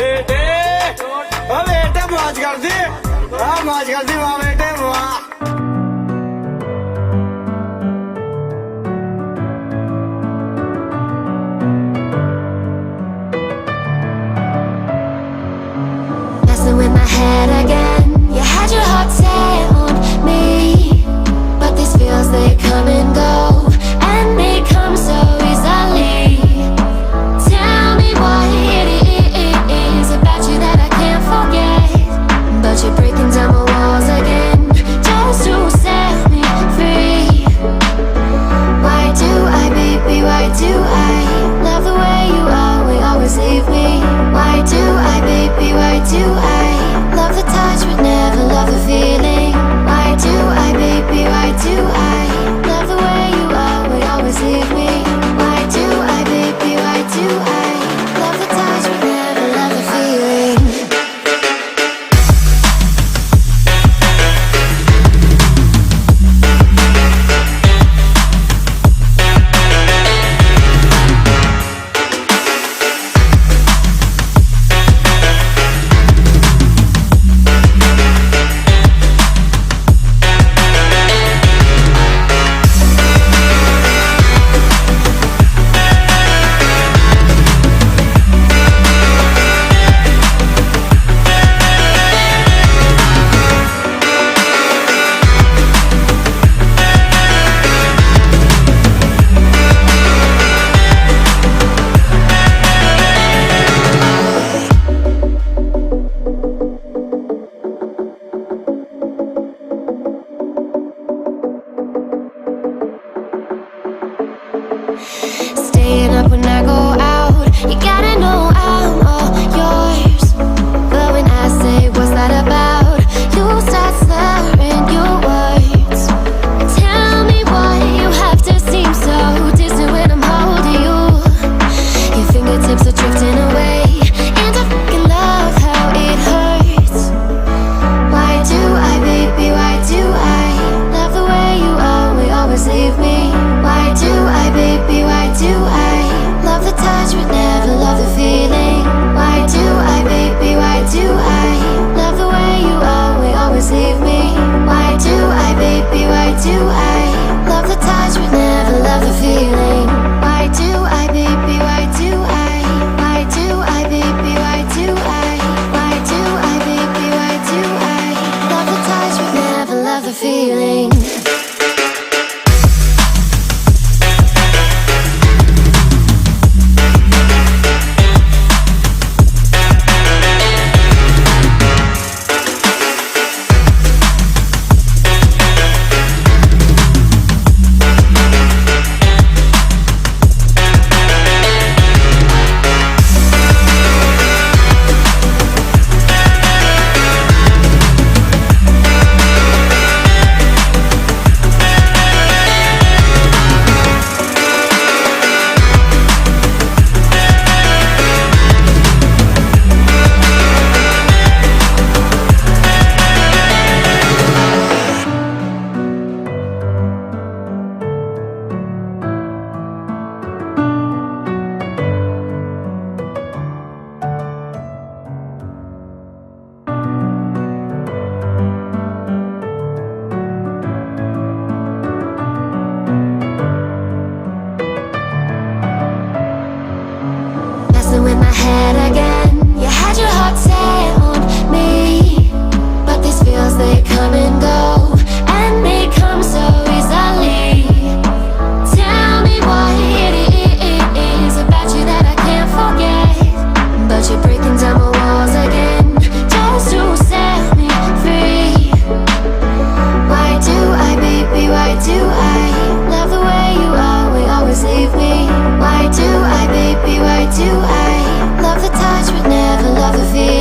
बेटे मौज कर दी, मौज कर दी वाह बेटे वाह। Messing with my head again. You had your heart set on me, but these feels they come and go, and they come so easily. Tell me what it is about you that I can't forget, but you're breaking down my walls again just to set me free. Why do I, baby, why do I love the way you always leave me? Why do I, baby, why do I love the touch but never love the feeling? Why do I, baby, why do I love the way you always leave me? Why do I, baby, why do I love the touch but never love the feeling? Staying up when I go out, you gotta know I'm all yours. But when I say what's that about, you start slurring your words. Tell me why you have to seem so distant when I'm holding you. Your fingertips are drifting away, and I fucking love how it hurts. Why do I, baby, why do I love the way you always leave me? Why do I, baby, why do I love the touch but never love the feeling? Why do I, baby, why do I love the way you always leave me? Why do I, baby, why do I love the touch but never love the feeling? Why do I, baby, why do I? Why do I, baby, why do I? Why do I, baby, why do I love the touch but never love the feeling? Messing with my head again. You had your heart set on me, but these feels they come and go, and they come so easily. Tell me what it is about you that I can't forget, but you're breaking down my walls again just to set me free. Why do I, baby, why do I love the way you always leave me? Why do I, baby, why do I love the touch but never love the feel?